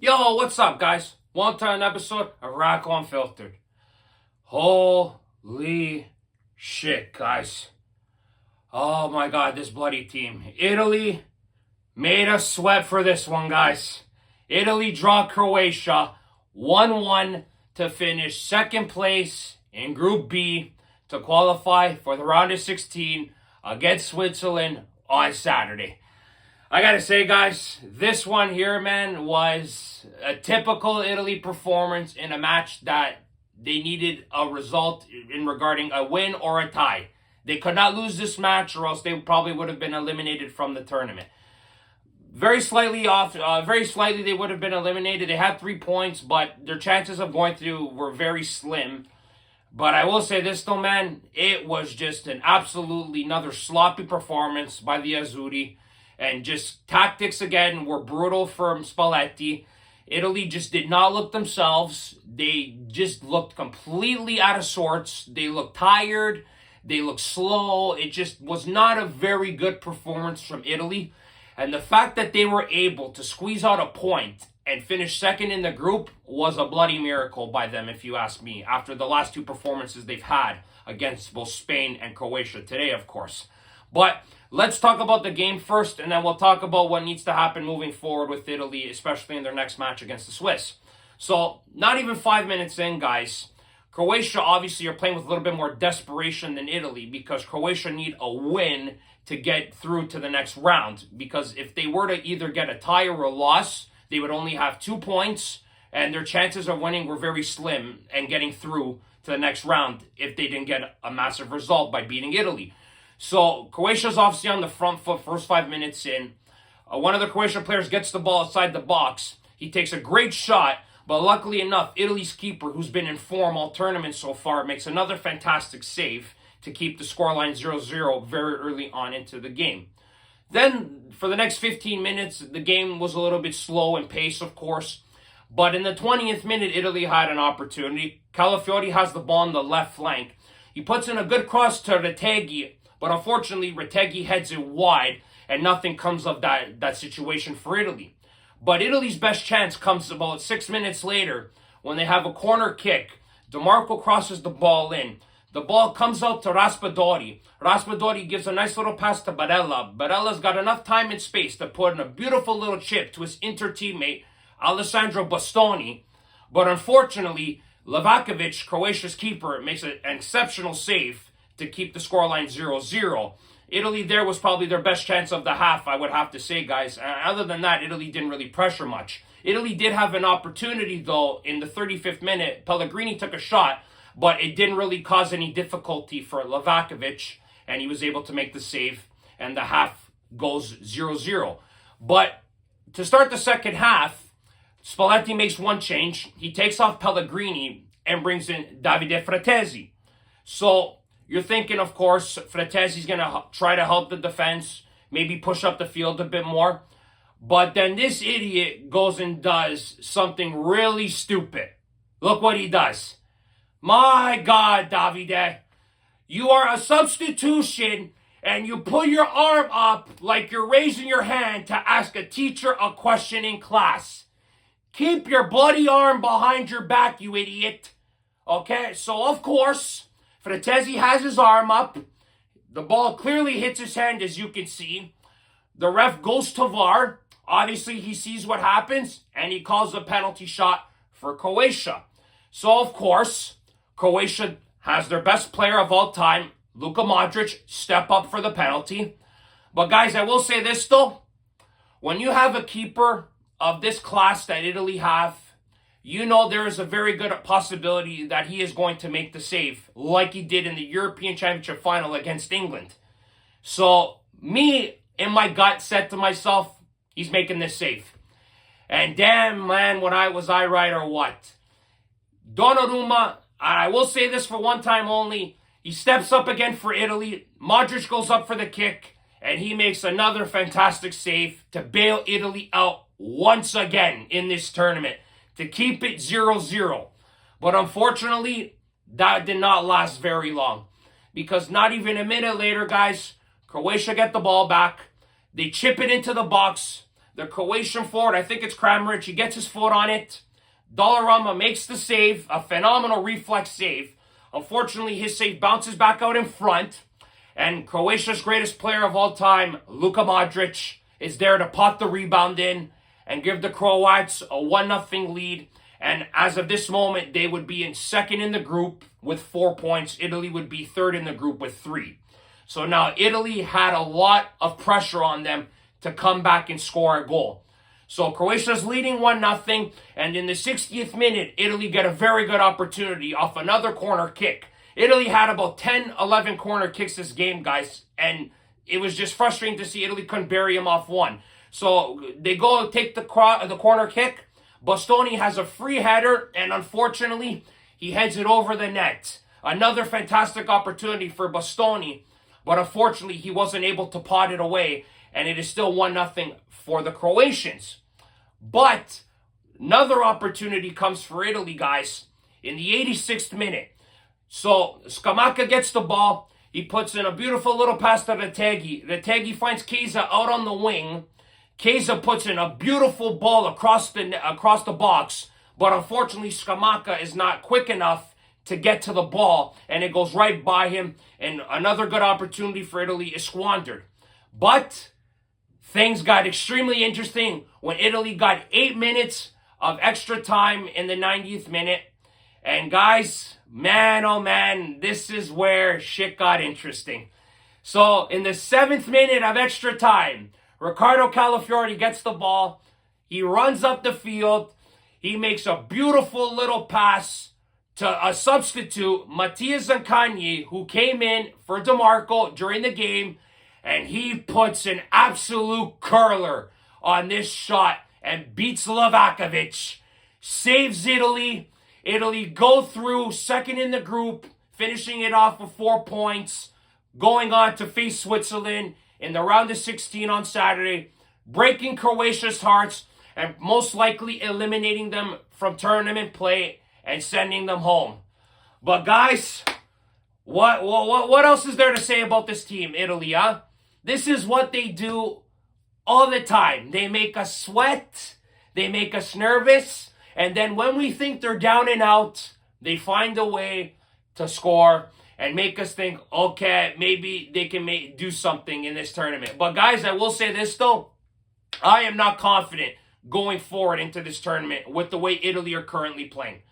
Yo, what's up, guys? Welcome to an episode of Rock Unfiltered. Holy shit, guys. Oh my god, this bloody team. Italy made us sweat for this one, guys. Italy draw Croatia 1-1 to finish second place in Group B to qualify for the round of 16 against Switzerland on Saturday. I gotta say, guys, this one here, man, was a typical Italy performance in a match that they needed a result in regarding a win or a tie. They could not lose this match, or else they probably would have been eliminated from the tournament. Very slightly they would have been eliminated. They had 3 points, but their chances of going through were very slim. But I will say this, though, man, it was just an absolutely another sloppy performance by the Azzurri. And just tactics, again, were brutal from Spalletti. Italy just did not look themselves. They just looked completely out of sorts. They looked tired. They looked slow. It just was not a very good performance from Italy. And the fact that they were able to squeeze out a point and finish second in the group was a bloody miracle by them, if you ask me, after the last two performances they've had against both Spain and Croatia today, of course. But let's talk about the game first, and then we'll talk about what needs to happen moving forward with Italy, especially in their next match against the Swiss. So, not even 5 minutes in, guys. Croatia obviously are playing with a little bit more desperation than Italy, because Croatia need a win to get through to the next round. Because if they were to either get a tie or a loss, they would only have 2 points, and their chances of winning were very slim and getting through to the next round if they didn't get a massive result by beating Italy. So, Croatia's obviously on the front foot first 5 minutes in. One of the Croatian players gets the ball outside the box. He takes a great shot, but luckily enough, Italy's keeper, who's been in form all tournament so far, makes another fantastic save to keep the scoreline 0-0 very early on into the game. Then, for the next 15 minutes, the game was a little bit slow in pace, of course. But in the 20th minute, Italy had an opportunity. Calafiori has the ball on the left flank. He puts in a good cross to Retegui, but unfortunately, Retegui heads it wide, and nothing comes of that situation for Italy. But Italy's best chance comes about 6 minutes later when they have a corner kick. DeMarco crosses the ball in. The ball comes out to Raspadori. Raspadori gives a nice little pass to Barella. Barella's got enough time and space to put in a beautiful little chip to his inter-teammate, Alessandro Bastoni. But unfortunately, Livakovic, Croatia's keeper, makes an exceptional save to keep the scoreline 0-0. Italy there was probably their best chance of the half, I would have to say, guys. Other than that, Italy didn't really pressure much. Italy did have an opportunity, though, in the 35th minute. Pellegrini took a shot, but it didn't really cause any difficulty for Livakovic, and he was able to make the save, and the half goes 0-0. But to start the second half, Spalletti makes one change. He takes off Pellegrini and brings in Davide Fratesi. So you're thinking, of course, Fratezi's going to try to help the defense, maybe push up the field a bit more. But then this idiot goes and does something really stupid. Look what he does. My God, Davide, you are a substitution, and you put your arm up like you're raising your hand to ask a teacher a question in class. Keep your bloody arm behind your back, you idiot. Okay, so of course, Fratesi has his arm up. The ball clearly hits his hand, as you can see. The ref goes to VAR. Obviously, he sees what happens, and he calls a penalty shot for Croatia. So, of course, Croatia has their best player of all time, Luka Modric, step up for the penalty. But, guys, I will say this, though. When you have a keeper of this class that Italy have, you know there is a very good possibility that he is going to make the save, like he did in the European Championship final against England. So, me, in my gut, said to myself, he's making this save. And damn, man, was I right or what? Donnarumma, I will say this for one time only, he steps up again for Italy. Modric goes up for the kick, and he makes another fantastic save to bail Italy out once again in this tournament, to keep it 0-0. But unfortunately, that did not last very long. Because not even a minute later, guys, Croatia get the ball back. They chip it into the box. The Croatian forward, I think it's Kramaric, he gets his foot on it. Dollarama makes the save, a phenomenal reflex save. Unfortunately, his save bounces back out in front. And Croatia's greatest player of all time, Luka Modric, is there to pot the rebound in and give the Croats a 1-0 lead. And as of this moment, they would be in second in the group with 4 points. Italy would be third in the group with 3. So now Italy had a lot of pressure on them to come back and score a goal. So Croatia's leading 1-0, and in the 60th minute, Italy get a very good opportunity off another corner kick. Italy had about 10, 11 corner kicks this game, guys, and it was just frustrating to see Italy couldn't bury him off one. So they go take the corner kick. Bastoni has a free header, and unfortunately, he heads it over the net. Another fantastic opportunity for Bastoni, but unfortunately, he wasn't able to pot it away, and it is still 1-0 for the Croatians. But another opportunity comes for Italy, guys, in the 86th minute. So Scamacca gets the ball. He puts in a beautiful little pass to Retegui. Retegui finds Chiesa out on the wing. Chiesa puts in a beautiful ball across the box, but unfortunately Scamacca is not quick enough to get to the ball, and it goes right by him, and another good opportunity for Italy is squandered. But things got extremely interesting when Italy got 8 minutes of extra time in the 90th minute. And guys, man, oh man, this is where shit got interesting. So in the 7th minute of extra time, Riccardo Calafiori gets the ball. He runs up the field. He makes a beautiful little pass to a substitute, Mattia Zaccagni, who came in for DeMarco during the game. And he puts an absolute curler on this shot and beats Livakovic. Saves Italy. Italy go through second in the group, finishing it off with 4 points, going on to face Switzerland in the round of 16 on Saturday, breaking Croatia's hearts and most likely eliminating them from tournament play and sending them home. But guys, what else is there to say about this team, Italy, huh? This is what they do all the time. They make us sweat, they make us nervous, and then when we think they're down and out, they find a way to score and make us think, okay, maybe they can do something in this tournament. But guys, I will say this though, I am not confident going forward into this tournament with the way Italy are currently playing.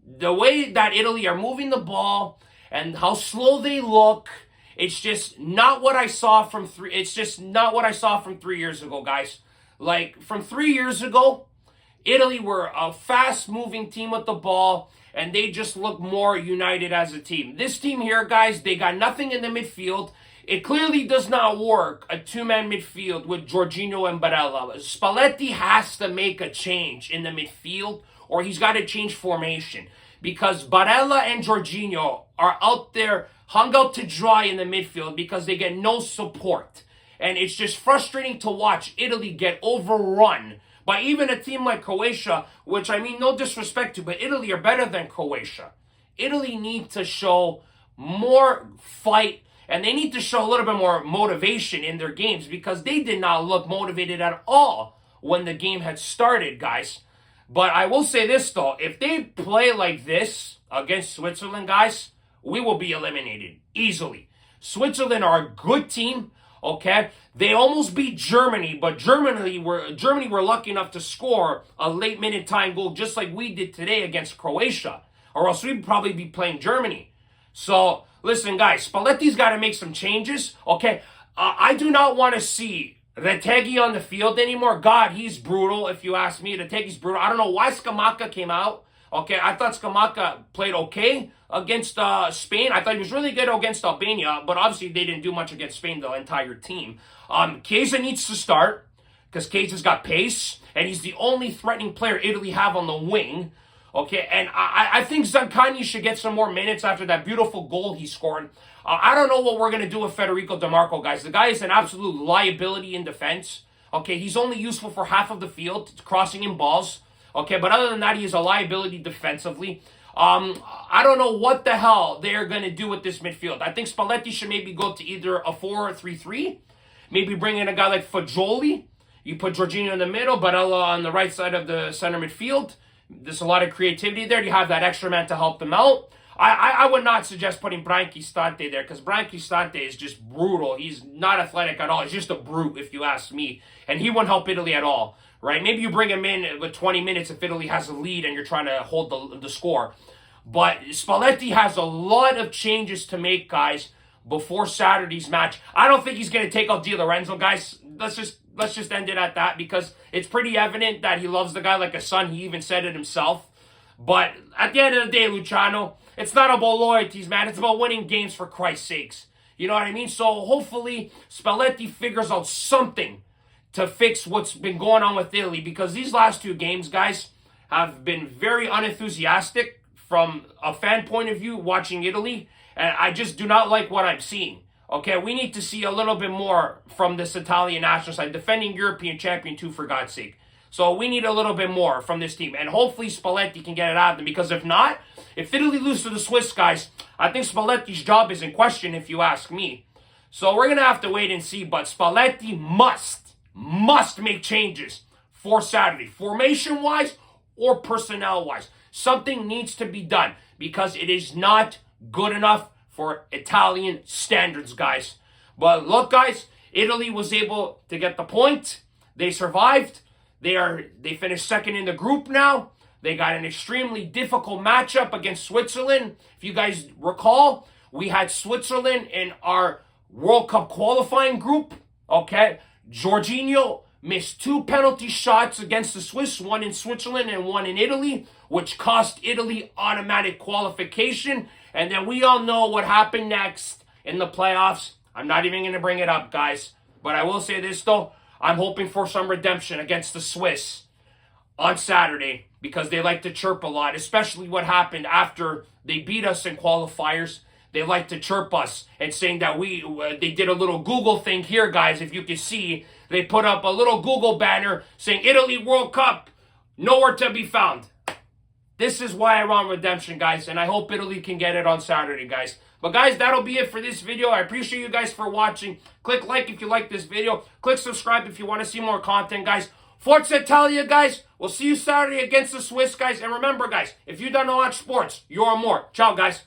The way that Italy are moving the ball and how slow they look, it's just not what I saw from 3 years ago, guys. Like from 3 years ago, Italy were a fast-moving team with the ball, and they just look more united as a team. This team here, guys, they got nothing in the midfield. It clearly does not work, a two-man midfield with Jorginho and Barella. Spalletti has to make a change in the midfield, or he's got to change formation, because Barella and Jorginho are out there, hung out to dry in the midfield because they get no support. And it's just frustrating to watch Italy get overrun by even a team like Croatia, which I mean no disrespect to, but Italy are better than Croatia. Italy need to show more fight, and they need to show a little bit more motivation in their games, because they did not look motivated at all when the game had started, guys. But I will say this though, if they play like this against Switzerland, guys, we will be eliminated easily. Switzerland are a good team. Okay, they almost beat Germany, but Germany were lucky enough to score a late minute time goal just like we did today against Croatia, or else we'd probably be playing Germany. So listen, guys, Spalletti's got to make some changes. Okay, I do not want to see Retegui on the field anymore. God, he's brutal. If you ask me, Retegui's brutal. I don't know why Scamacca came out. Okay, I thought Scamacca played okay against Spain. I thought he was really good against Albania, but obviously they didn't do much against Spain, the entire team. Chiesa needs to start, because Chiesa's got pace, and he's the only threatening player Italy have on the wing. Okay, and I think Zaccagni should get some more minutes after that beautiful goal he scored. I don't know what we're going to do with Federico DeMarco, guys. The guy is an absolute liability in defense. Okay, he's only useful for half of the field, crossing in balls. Okay, but other than that, he is a liability defensively. I don't know what the hell they're going to do with this midfield. I think Spalletti should maybe go to either a 4-3-3, maybe bring in a guy like Fagioli, You put Jorginho in the middle, Barella on the right side of the center midfield. There's a lot of creativity there. You have that extra man to help them out. I would not suggest putting Brian Cristante there because Brian Cristante is just brutal. He's not athletic at all. He's just a brute, if you ask me. And he won't help Italy at all, right? Maybe you bring him in with 20 minutes if Italy has a lead and you're trying to hold the score. But Spalletti has a lot of changes to make, guys, before Saturday's match. I don't think he's going to take out Di Lorenzo, guys. Let's just end it at that because it's pretty evident that he loves the guy like a son. He even said it himself. But at the end of the day, Luciano, it's not about loyalties, man. It's about winning games for Christ's sakes. You know what I mean? So hopefully Spalletti figures out something to fix what's been going on with Italy because these last 2 games, guys, have been very unenthusiastic from a fan point of view watching Italy. And I just do not like what I'm seeing. Okay, we need to see a little bit more from this Italian national side. Defending European champion too, for God's sake. So we need a little bit more from this team. And hopefully Spalletti can get it out of them. Because if not, if Italy loses to the Swiss, guys, I think Spalletti's job is in question, if you ask me. So we're going to have to wait and see. But Spalletti must make changes for Saturday. Formation-wise or personnel-wise. Something needs to be done. Because it is not good enough for Italian standards, guys. But look, guys, Italy was able to get the point. They survived. They finished second in the group now. They got an extremely difficult matchup against Switzerland. If you guys recall, we had Switzerland in our World Cup qualifying group. Okay, Jorginho missed 2 penalty shots against the Swiss, one in Switzerland and one in Italy, which cost Italy automatic qualification. And then we all know what happened next in the playoffs. I'm not even going to bring it up, guys. But I will say this, though. I'm hoping for some redemption against the Swiss on Saturday because they like to chirp a lot, especially what happened after they beat us in qualifiers. They like to chirp us and saying that they did a little Google thing here, guys. If you can see, they put up a little Google banner saying Italy World Cup, nowhere to be found. This is why I want redemption, guys, and I hope Italy can get it on Saturday, guys. But, guys, that'll be it for this video. I appreciate you guys for watching. Click like if you like this video. Click subscribe if you want to see more content, guys. Forza Italia, guys. We'll see you Saturday against the Swiss, guys. And remember, guys, if you don't know watch sports, you're more. Ciao, guys.